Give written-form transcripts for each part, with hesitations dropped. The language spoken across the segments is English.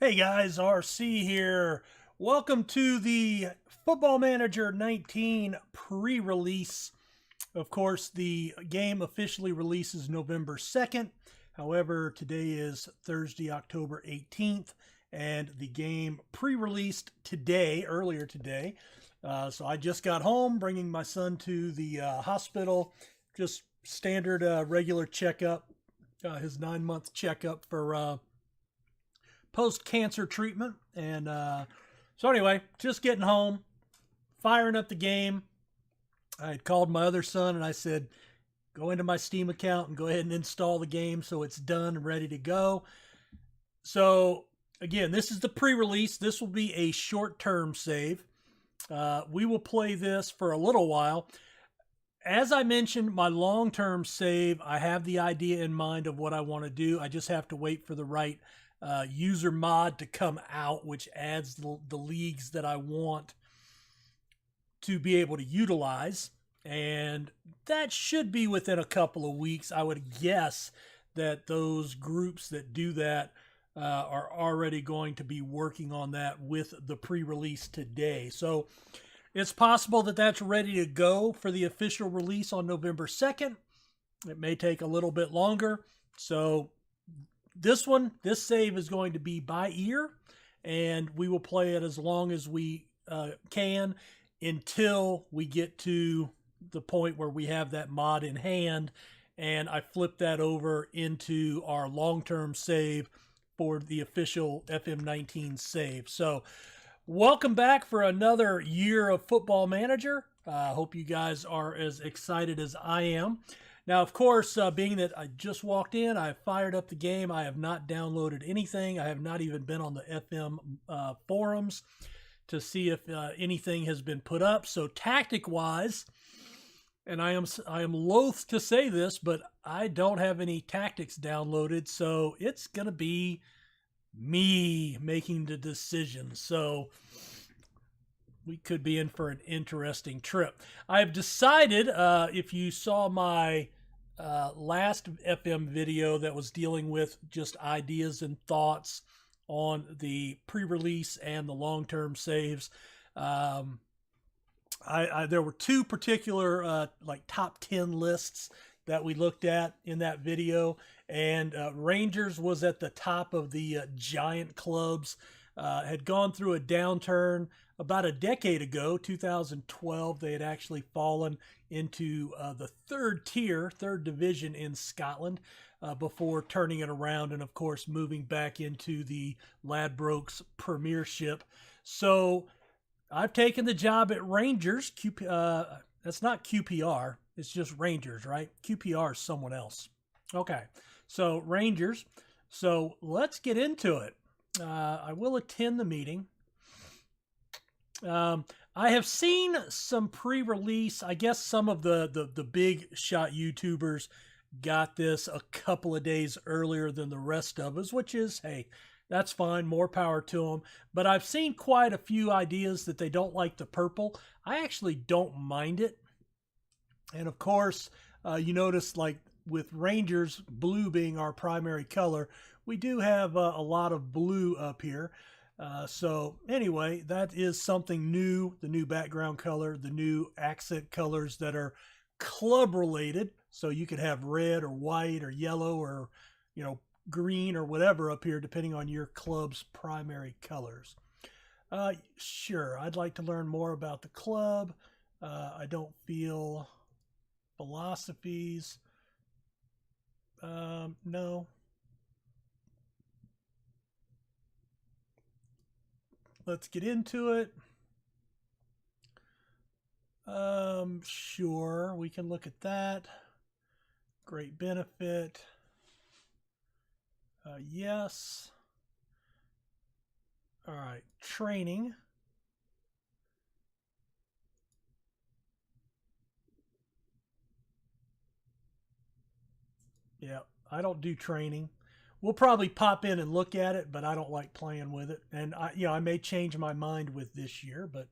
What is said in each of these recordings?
Hey guys, RC here. Welcome to the Football Manager 19 pre-release. Of course, the game officially releases November 2nd. However, today is Thursday, October 18th, and the game pre-released today, earlier today. So I just got home, bringing my son to the hospital. Just standard regular checkup, his 9-month checkup for post-cancer treatment. And so anyway, just getting home, firing up the game. I had called my other son and I said, go into my Steam account and go ahead and install the game so it's done and ready to go. So again, this is the pre-release. This will be a short-term save. We will play this for a little while. As I mentioned, my long-term save, I have the idea in mind of what I want to do. I just have to wait for the right user mod to come out, which adds the leagues that I want to be able to utilize. And that should be within a couple of weeks. I would guess that those groups that do that are already going to be working on that with the pre-release today. So it's possible that that's ready to go for the official release on November 2nd. It may take a little bit longer. So this save is going to be by ear, and we will play it as long as we can until we get to the point where we have that mod in hand, and I flip that over into our long-term save for the official FM19 save. So welcome back for another year of Football Manager. I hope you guys are as excited as I am. Now, of course, being that I just walked in, I fired up the game. I have not downloaded anything. I have not even been on the FM forums to see if anything has been put up. So tactic-wise, and I am loath to say this, but I don't have any tactics downloaded. So it's going to be me making the decision. So we could be in for an interesting trip. I've decided, if you saw my last FM video that was dealing with just ideas and thoughts on the pre-release and the long-term saves, there were two particular like top 10 lists that we looked at in that video, and Rangers was at the top of the giant clubs. Had gone through a downturn about a decade ago, 2012. They had actually fallen into the third division in Scotland before turning it around and, of course, moving back into the Ladsbroke Premiership. So I've taken the job at Rangers. That's not QPR. It's just Rangers, right? QPR is someone else. Okay, so Rangers. So let's get into it. I will attend the meeting. I have seen some pre-release. I guess some of the big shot YouTubers got this a couple of days earlier than the rest of us, which is, hey, that's fine. More power to them. But I've seen quite a few ideas that they don't like the purple. I actually don't mind it. And of course, you notice, like with Rangers, blue being our primary color, we do have a lot of blue up here. So anyway, that is something new, the new background color, the new accent colors that are club related. So you could have red or white or yellow or, green or whatever up here, depending on your club's primary colors. Sure, I'd like to learn more about the club. I don't feel philosophies. No. Let's get into it. Sure, we can look at that. Great benefit. Yes. All right, training. Yeah, I don't do training. We'll probably pop in and look at it, but I don't like playing with it. And I may change my mind with this year, but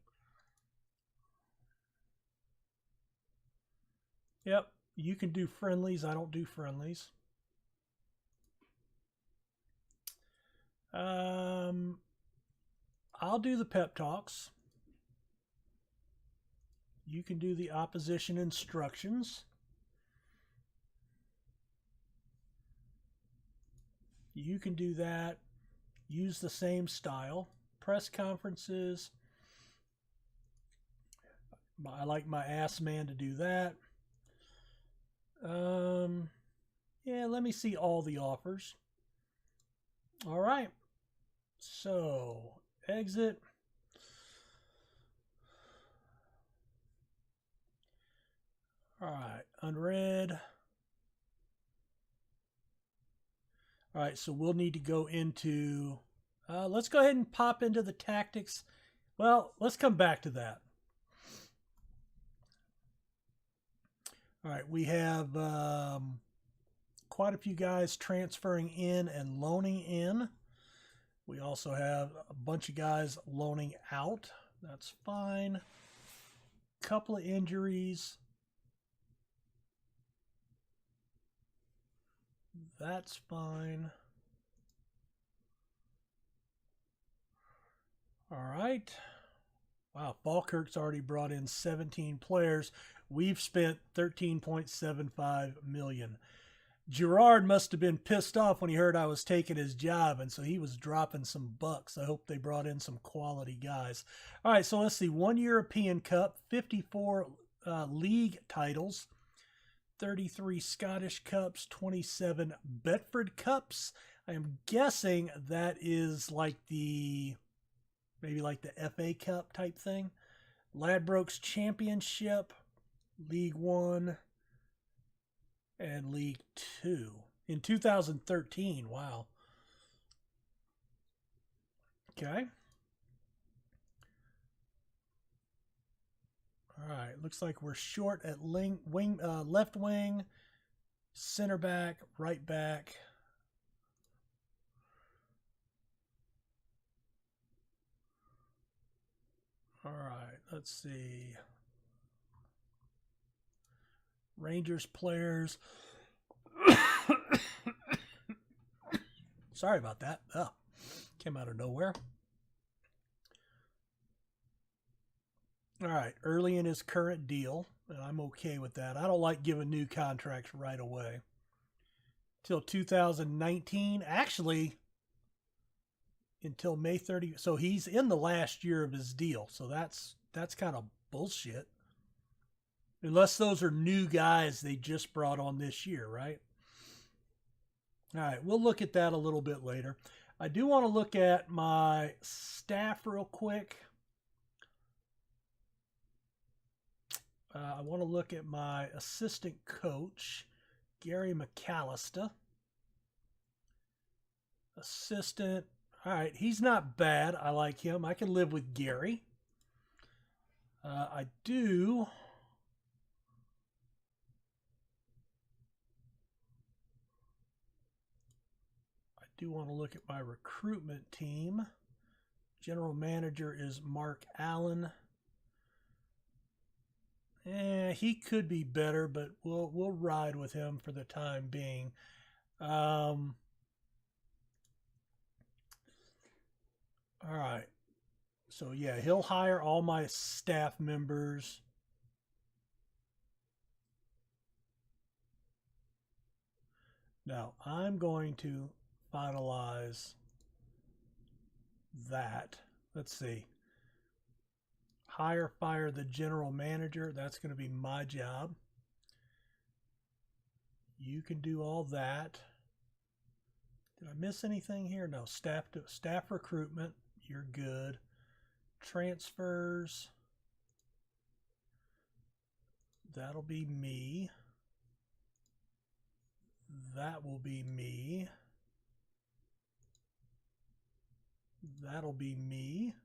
yep, you can do friendlies. I don't do friendlies. I'll do the pep talks. You can do the opposition instructions. You can do that. Use the same style. Press conferences. I like my ass man to do that. Yeah, let me see all the offers. All right. So, exit. All right, unread. All right, so we'll need to go into, let's go ahead and pop into the tactics. Well, let's come back to that. All right, we have quite a few guys transferring in and loaning in. We also have a bunch of guys loaning out. That's fine. Couple of injuries. That's fine. All right. Wow, Falkirk's already brought in 17 players. We've spent $13.75 million. Gerard must have been pissed off when he heard I was taking his job, and so he was dropping some bucks. I hope they brought in some quality guys. All right, so let's see. 1 European Cup, 54 league titles, 33 Scottish Cups, 27 Bedford Cups. I am guessing that is like maybe like the FA Cup type thing. Ladbroke's Championship, League One, and League Two in 2013. Wow. Okay. All right. Looks like we're short at left wing, center back, right back. All right. Let's see. Rangers players. Sorry about that. Oh, came out of nowhere. All right, early in his current deal, and I'm okay with that. I don't like giving new contracts right away. Till 2019, actually, until May 30. So he's in the last year of his deal. So that's kind of bullshit. Unless those are new guys they just brought on this year, right? All right, we'll look at that a little bit later. I do want to look at my staff real quick. I want to look at my assistant coach, Gary McAllister. Assistant. All right, he's not bad. I like him. I can live with Gary. I do want to look at my recruitment team. General manager is Mark Allen. He could be better, but we'll ride with him for the time being. All right. So yeah, he'll hire all my staff members. Now I'm going to finalize that. Let's see. Hire, fire the general manager. That's going to be my job. You can do all that. Did I miss anything here? No. Staff recruitment. You're good. Transfers. That'll be me. That will be me. That'll be me.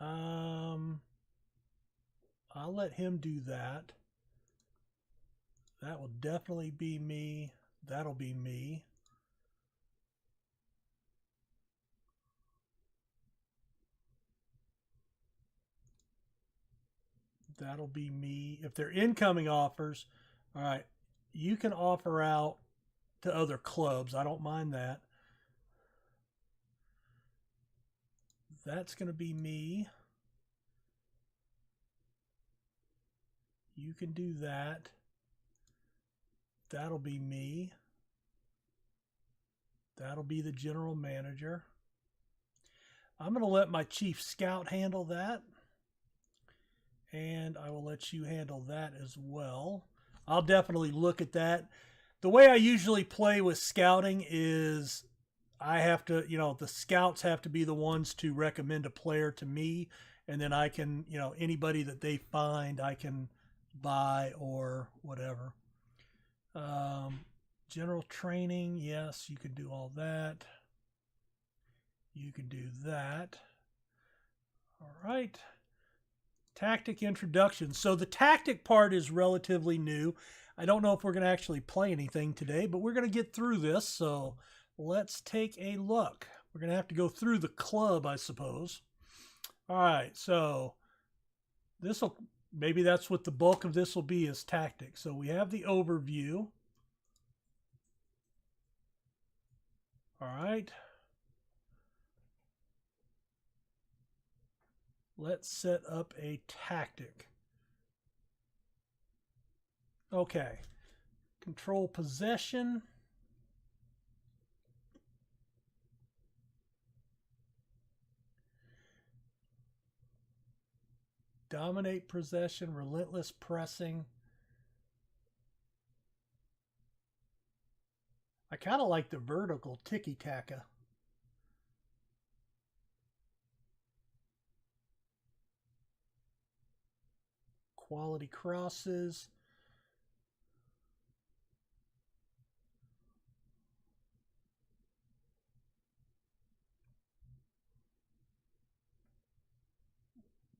I'll let him do that. That will definitely be me. That'll be me. That'll be me. If they're incoming offers, all right, you can offer out to other clubs. I don't mind that. that's going to be me. You can do that. That'll be me. That'll be the general manager. I'm going to let my chief scout handle that. And I will let you handle that as well. I'll definitely look at that. The way I usually play with scouting is I have to, the scouts have to be the ones to recommend a player to me. And then I can, anybody that they find, I can buy or whatever. General training, yes, you can do all that. You can do that. All right. Tactic introduction. So the tactic part is relatively new. I don't know if we're going to actually play anything today, but we're going to get through this. So let's take a look. We're going to have to go through the club, I suppose. All right. So maybe that's what the bulk of this will be, is tactics. So we have the overview. All right. Let's set up a tactic. Okay. Control possession. Dominate possession, relentless pressing. I kind of like the vertical tiki-taka. Quality crosses.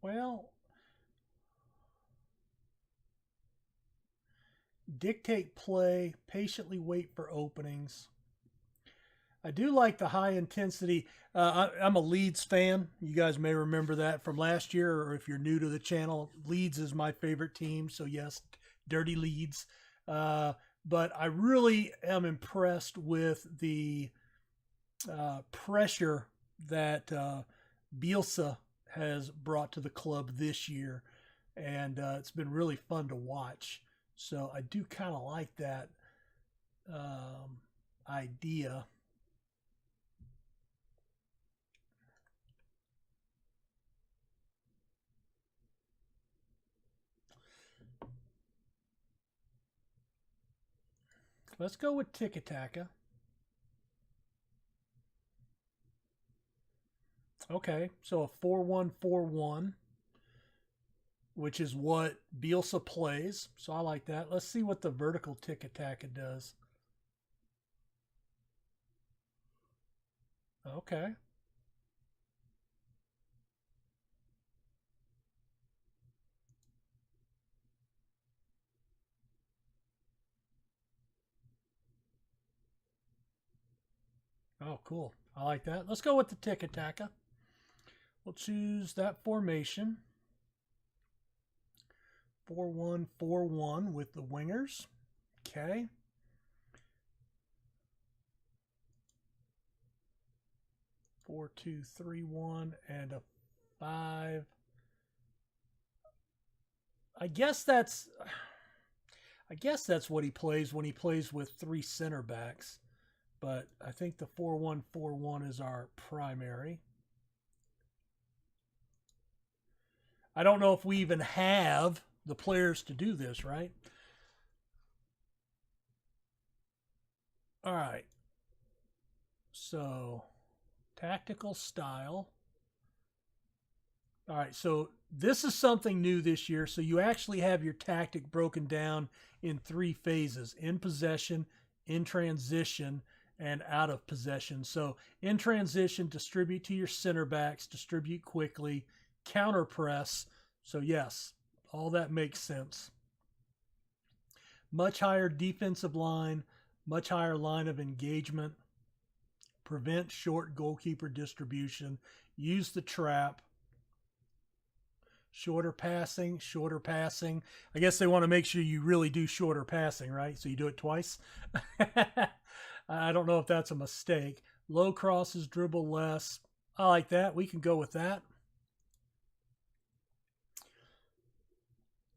Well, dictate play, patiently wait for openings. I do like the high intensity. I'm a Leeds fan. You guys may remember that from last year, or if you're new to the channel, Leeds is my favorite team. So yes, dirty Leeds. But I really am impressed with the pressure that Bielsa has brought to the club this year. And it's been really fun to watch. So I do kind of like that idea. Let's go with tiki-taka. Okay, so a 4-1-4-1, which is what Bielsa plays. So I like that. Let's see what the vertical tiki-taka does. Okay. Oh, cool. I like that. Let's go with the tiki-taka. We'll choose that formation. 4-1-4-1 with the wingers. Okay. Four, 2, 3, 1, and a 5. I guess that's what he plays when he plays with 3 center backs. But I think the 4-1-4-1 is our primary. I don't know if we even have the players to do this, right? All right. So, tactical style. All right, so this is something new this year. So you actually have your tactic broken down in 3 phases: in possession, in transition, and out of possession. So in transition, distribute to your center backs, distribute quickly, counter press. So yes, all that makes sense. Much higher defensive line, much higher line of engagement, prevent short goalkeeper distribution, use the trap, shorter passing. I guess they want to make sure you really do shorter passing, right? So you do it twice. I don't know if that's a mistake. Low crosses, dribble less. I like that. We can go with that.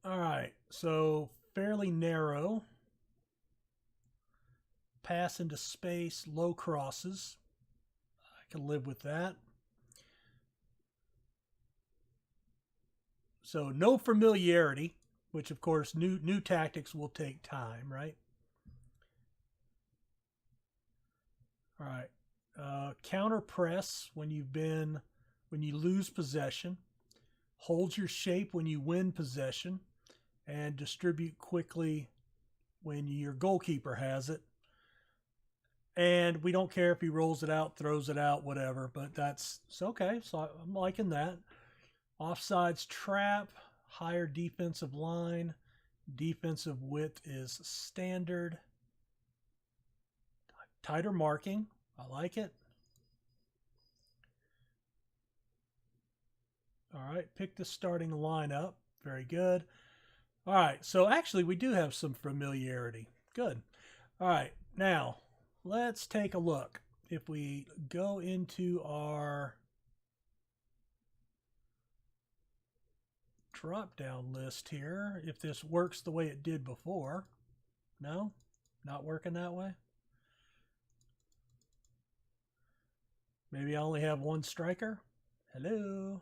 All right. So fairly narrow. Pass into space, low crosses. I can live with that. So no familiarity, which of course new tactics will take time, right? All right. Counter press when you lose possession. Hold your shape when you win possession, and distribute quickly when your goalkeeper has it. And we don't care if he rolls it out, throws it out, whatever. But it's okay. So I'm liking that. Offsides trap, higher defensive line. Defensive width is standard. Tighter marking. I like it. All right, pick the starting lineup. Very good. All right, so actually we do have some familiarity. Good. All right, now let's take a look. If we go into our drop-down list here, if this works the way it did before. No? Not working that way? Maybe I only have one striker? Hello?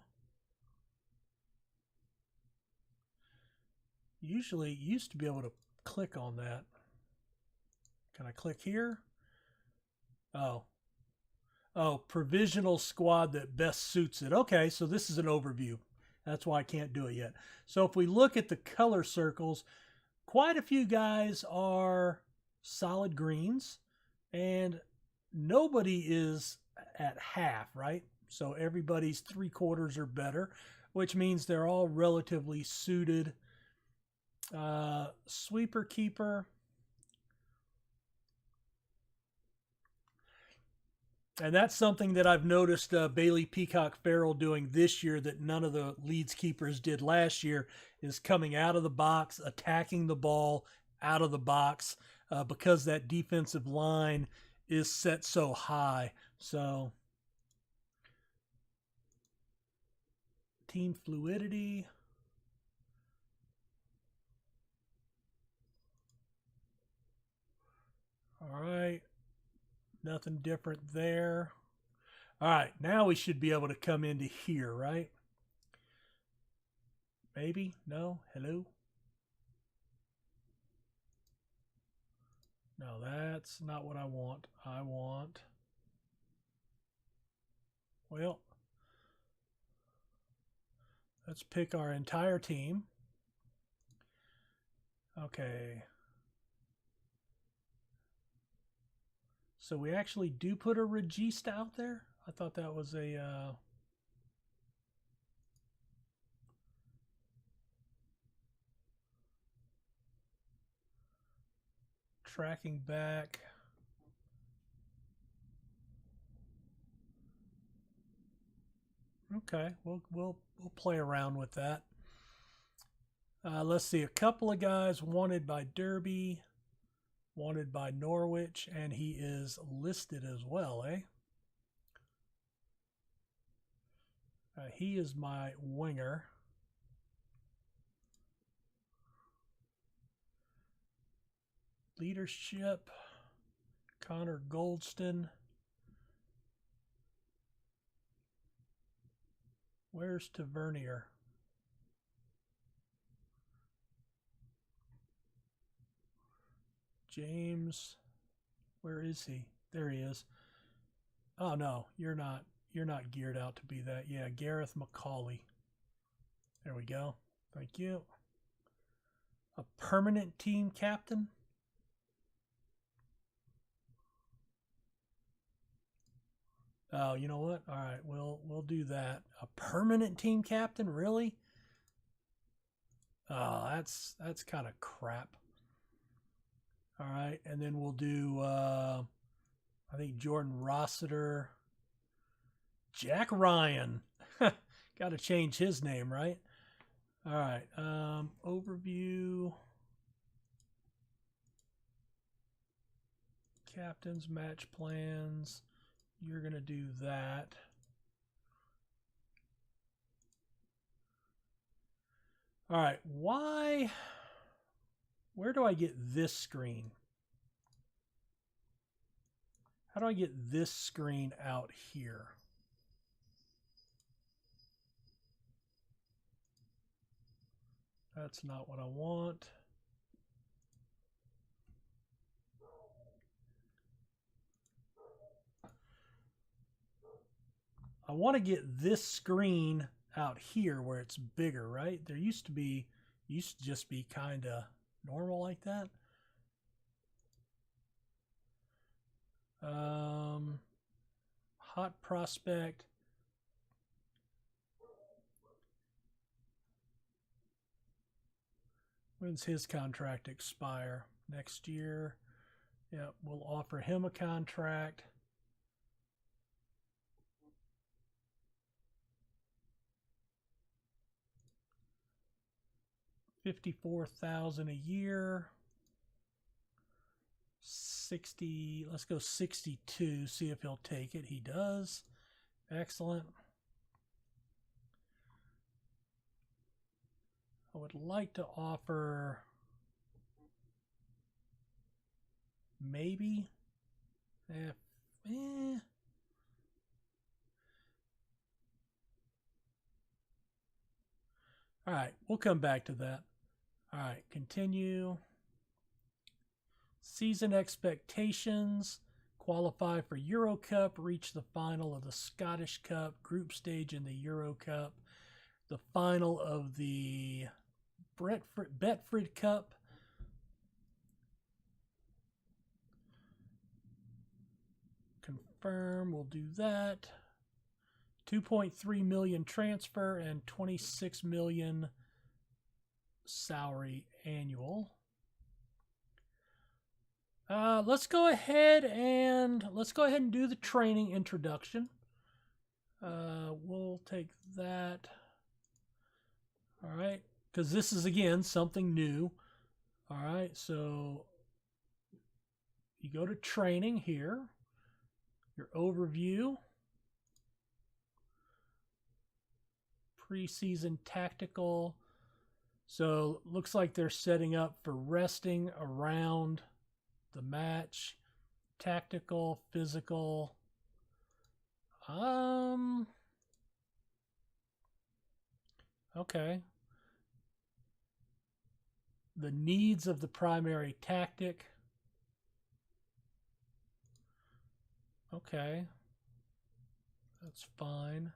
Usually used to be able to click on that. Can I click here? Oh. Oh, provisional squad that best suits it. Okay, so this is an overview. That's why I can't do it yet. So if we look at the color circles, quite a few guys are solid greens, and nobody is at half, right? So everybody's 3/4 or better, which means they're all relatively suited. Sweeper keeper. And that's something that I've noticed Bailey Peacock Farrell doing this year that none of the Leeds keepers did last year, is coming out of the box, attacking the ball out of the box because that defensive line is set so high. So team fluidity. All right. Nothing different there. All right, now we should be able to come into here, right? Maybe? No? Hello? No, that's not what I want. I want... Well, let's pick our entire team. Okay. So we actually do put a regista out there? I thought that was a... tracking back. Okay, we'll play around with that. Let's see, a couple of guys wanted by Derby, wanted by Norwich, and he is listed as well, eh? He is my winger. Leadership, Connor Goldston. Where's Tavernier? James, where is he? There he is. Oh no, you're not geared out to be that. Yeah, Gareth McCauley. There we go. Thank you. A permanent team captain. Oh, you know what? All right, we'll do that. A permanent team captain, really? Oh, that's kind of crap. All right, and then we'll do I think Jordan Rossiter, Jack Ryan. Got to change his name, right? All right, overview. Captain's match plans. You're going to do that. All right, why? Where do I get this screen? How do I get this screen out here? That's not what I want. I want to get this screen out here where it's bigger, right? There used to just be kind of normal like that. Hot prospect. When's his contract expire? Next year. Yeah, we'll offer him a contract. $54,000 a year. 60. Let's go 62. See if he'll take it. He does. Excellent. I would like to offer maybe All right, we'll come back to that. All right, continue. Season expectations. Qualify for Euro Cup, reach the final of the Scottish Cup, group stage in the Euro Cup, the final of the Betfred Cup. Confirm, we'll do that. 2.3 million transfer and 26 million salary annual. Let's go ahead and do the training introduction. We'll take that. All right, because this is again something new. All right, so you go to training here, your overview, preseason tactical. So looks like they're setting up for resting around the match. Tactical, physical. Okay. The needs of the primary tactic. Okay. That's fine.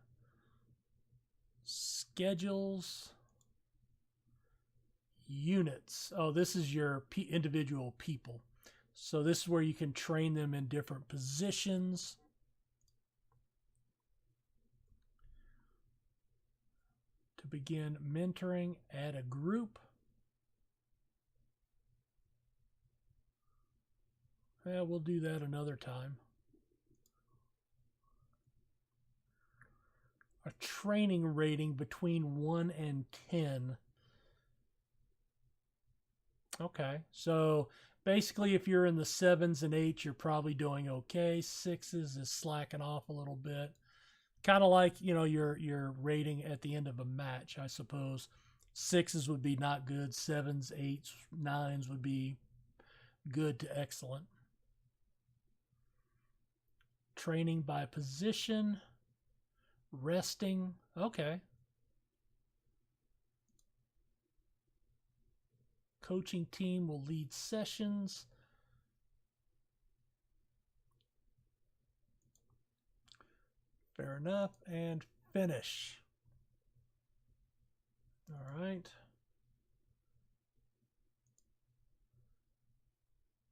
Schedules. Units. Oh, this is your individual people. So this is where you can train them in different positions. To begin mentoring, add a group. Yeah, we'll do that another time. A training rating between 1 and 10. Okay, so basically if you're in the 7s and 8s, you're probably doing okay. 6s is slacking off a little bit. Kind of like, you know, your rating at the end of a match, I suppose. 6s would be not good. 7s, 8s, 9s would be good to excellent. Training by position. Resting. Okay. Coaching team will lead sessions. Fair enough. And finish. All right.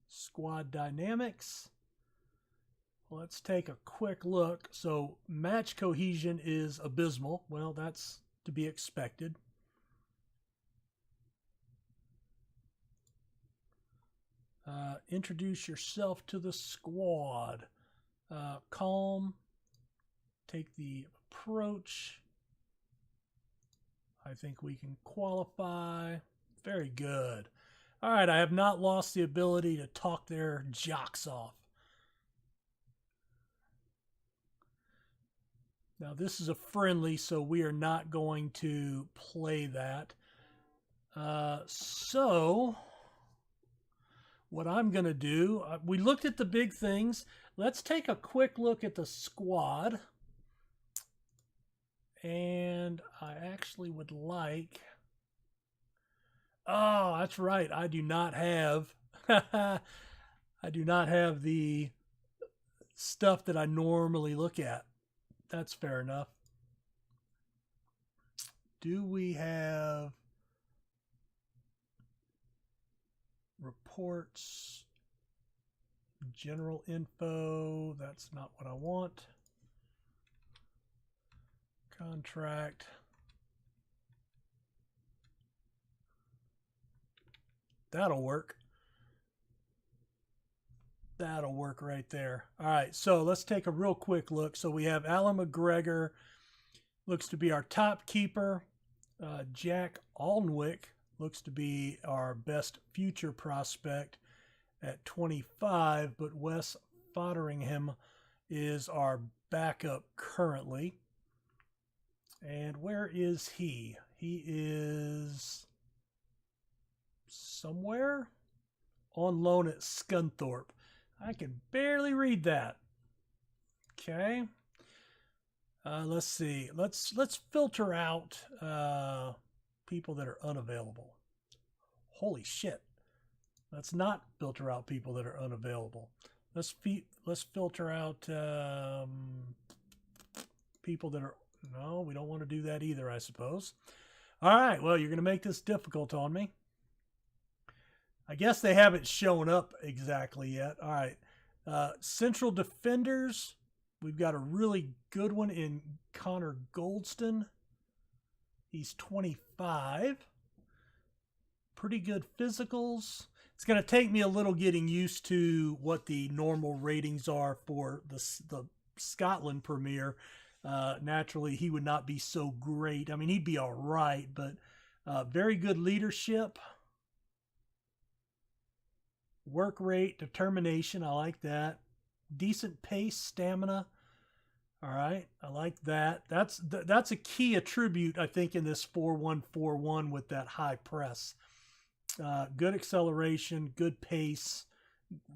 Squad dynamics. Let's take a quick look. So match cohesion is abysmal. Well, that's to be expected. Introduce yourself to the squad. Calm. Take the approach. I think we can qualify. Very good. All right, I have not lost the ability to talk their jocks off. Now, this is a friendly, so we are not going to play that. So what I'm going to do, we looked at the big things. Let's take a quick look at the squad. And I actually would like... Oh, that's right. I do not have... I do not have the stuff that I normally look at. That's fair enough. Do we have reports, general info? That's not what I want. Contract. That'll work. That'll work right there. All right, so let's take a real quick look. So we have Alan McGregor, looks to be our top keeper. Jack Alnwick looks to be our best future prospect at 25, but Wes Fotheringham is our backup currently. And where is he? He is somewhere on loan at Scunthorpe. I can barely read that. Okay. Let's see. Let's filter out people that are unavailable. Holy shit. Let's not filter out people that are unavailable. Let's filter out people that are... No, we don't want to do that either, I suppose. All right. Well, you're going to make this difficult on me. I guess they haven't shown up exactly yet. All right. Central defenders. We've got a really good one in Connor Goldston. He's 25. Pretty good physicals. It's going to take me a little getting used to what the normal ratings are for the Scotland Premier. Naturally, he would not be so great. I mean, he'd be all right, but very good leadership. Work rate, determination, I like that. Decent pace, stamina. All right, I like that. That's a key attribute, I think, in this 4-1-4-1 with that high press. Good acceleration, good pace,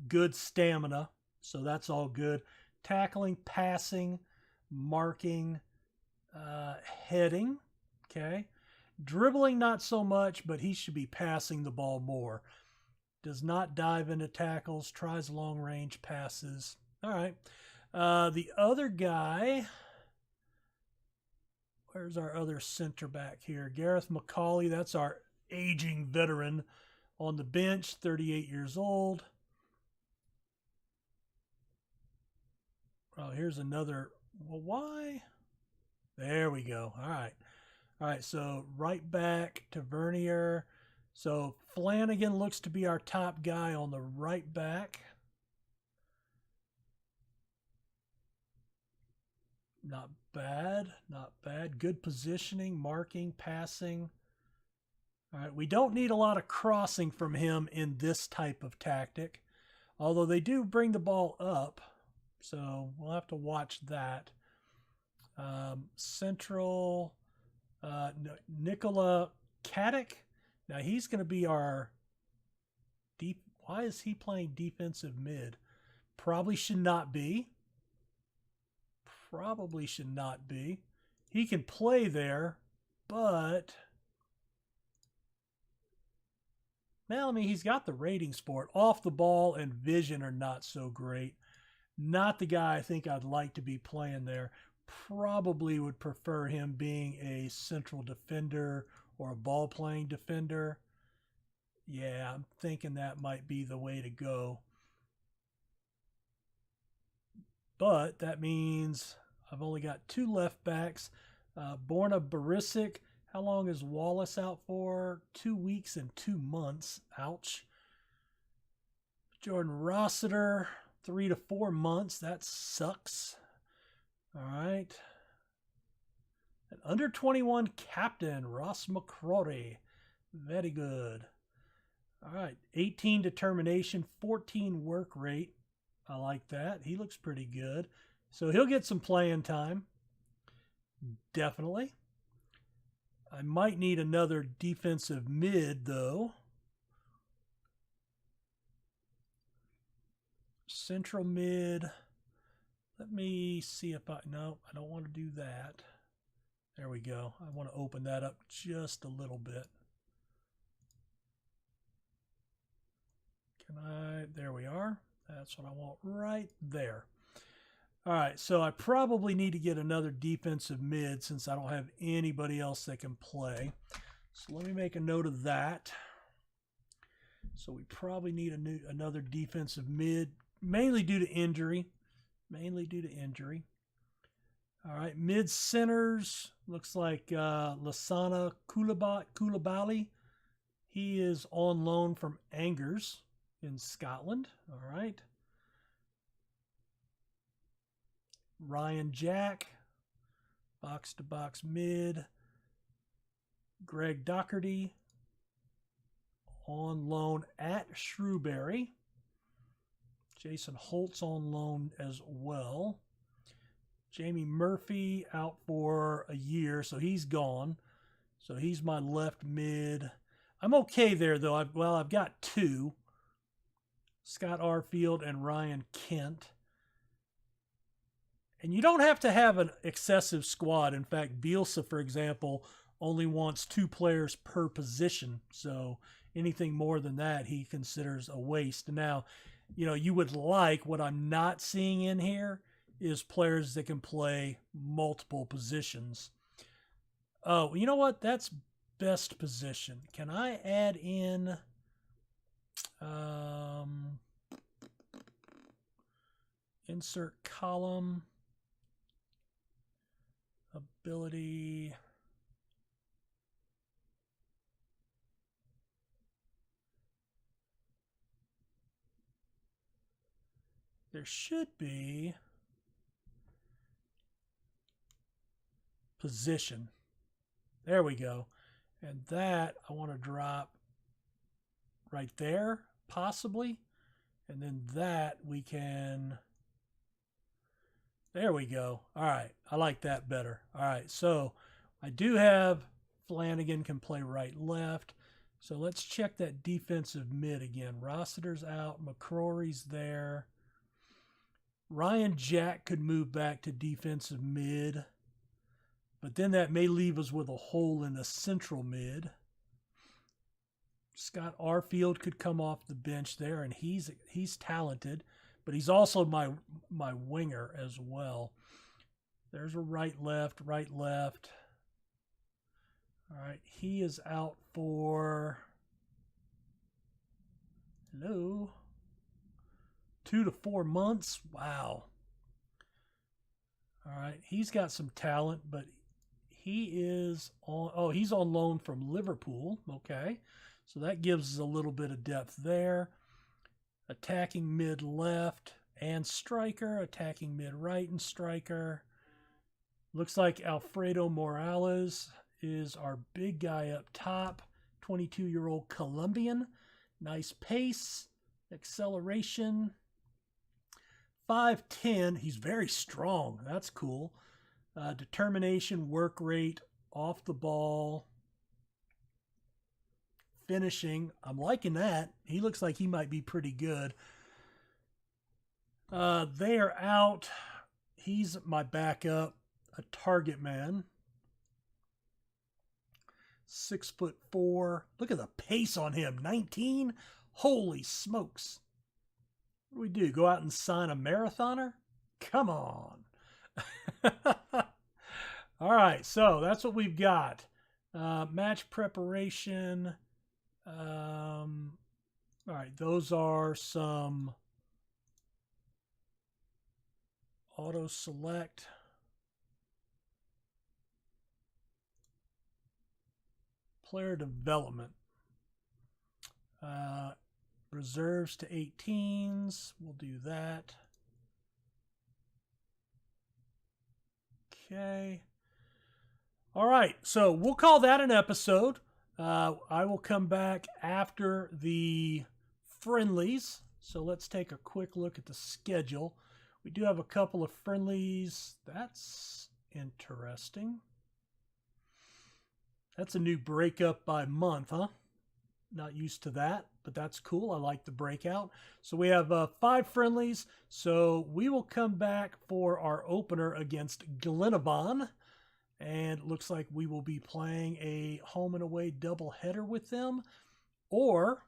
good stamina. So that's all good. Tackling, passing, marking, heading. Okay. Dribbling, not so much, but he should be passing the ball more. Does not dive into tackles, tries long range passes. All right. The other guy, where's our other center back here? Gareth McCauley, that's our aging veteran on the bench, 38 years old. Oh, here's another. Well, why? There we go. All right. All right, so right back to Vernier. So Flanagan looks to be our top guy on the right back. Not bad, not bad. Good positioning, marking, passing. All right, we don't need a lot of crossing from him in this type of tactic, although they do bring the ball up, so we'll have to watch that. Central, Nikola Katic. Now he's going to be our deep. Why is he playing defensive mid? Probably should not be. Probably should not be. He can play there, but well, I mean, he's got the ratings for it. Off the ball and vision are not so great. Not the guy I think I'd like to be playing there. Probably would prefer him being a central defender or a ball-playing defender. Yeah, I'm thinking that might be the way to go. But that means I've only got two left backs. Borna Barisic. How long is Wallace out for? 2 weeks and 2 months. Ouch. Jordan Rossiter, 3 to 4 months. That sucks. All right. An under 21 captain, Ross McCrory. Very good. All right. 18 determination, 14 work rate. I like that. He looks pretty good. So he'll get some playing time. Definitely. I might need another defensive mid, though. Central mid. Let me see if no, I don't want to do that. There we go. I want to open that up just a little bit. There we are. That's what I want right there. All right, so I probably need to get another defensive mid since I don't have anybody else that can play. So let me make a note of that. So we probably need another defensive mid, mainly due to injury. All right, mid centers, looks like Lassana Koulibaly. He is on loan from Angers in Scotland. All right. Ryan Jack, box-to-box mid. Greg Doherty, on loan at Shrewsbury. Jason Holtz on loan as well. Jamie Murphy out for a year, so he's gone. So he's my left mid. I'm okay there, though. I've got two. Scott Arfield and Ryan Kent. And you don't have to have an excessive squad. In fact, Bielsa, for example, only wants 2 players per position. So anything more than that, he considers a waste. Now, you would like, what I'm not seeing in here is players that can play multiple positions. Oh, you know what? That's best position. Can I add in... insert column... ability. There should be position. There we go. And that I want to drop right there, possibly. And then that we can... There we go. All right. I like that better. All right. So I do have Flanagan can play right, left. So let's check that defensive mid again. Rossiter's out. McCrory's there. Ryan Jack could move back to defensive mid. But then that may leave us with a hole in the central mid. Scott Arfield could come off the bench there, and he's talented. But he's also my winger as well. There's a right, left. All right, he is out for 2 to 4 months. Wow. All right, he's got some talent, but he is on. He's on loan from Liverpool. Okay, so that gives us a little bit of depth there. Attacking mid left and striker. Attacking mid right and striker. Looks like Alfredo Morales is our big guy up top. 22-year-old Colombian. Nice pace. Acceleration. 5'10". He's very strong. That's cool. Determination, work rate, off the ball. Finishing, I'm liking that. He looks like he might be pretty good. They are out. He's my backup, a target man. 6'4". Look at the pace on him. 19. Holy smokes. What do we do? Go out and sign a marathoner? Come on. All right, so that's what we've got. Match preparation. All right, those are some auto select. Player development. Reserves to 18s. We'll do that. Okay. All right, so we'll call that an episode. I will come back after the friendlies. So let's take a quick look at the schedule. We do have a couple of friendlies. That's interesting. That's a new breakup by month, huh? Not used to that, but that's cool. I like the breakout. So we have 5 friendlies. So we will come back for our opener against Glenavon. And it looks like we will be playing a home and away doubleheader with them. Or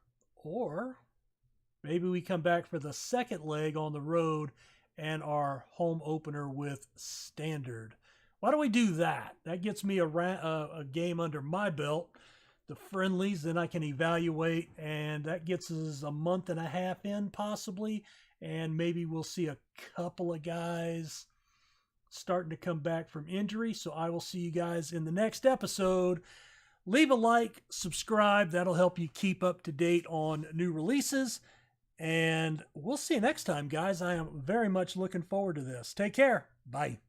maybe we come back for the second leg on the road and our home opener with Standard. Why don't we do that? That gets me a game under my belt. The friendlies, then I can evaluate, and that gets us a month and a half in possibly, and maybe we'll see a couple of guys starting to come back from injury. So I will see you guys in the next episode. Leave a like, subscribe. That'll help you keep up to date on new releases, and we'll see you next time, guys. I am very much looking forward to this. Take care. Bye.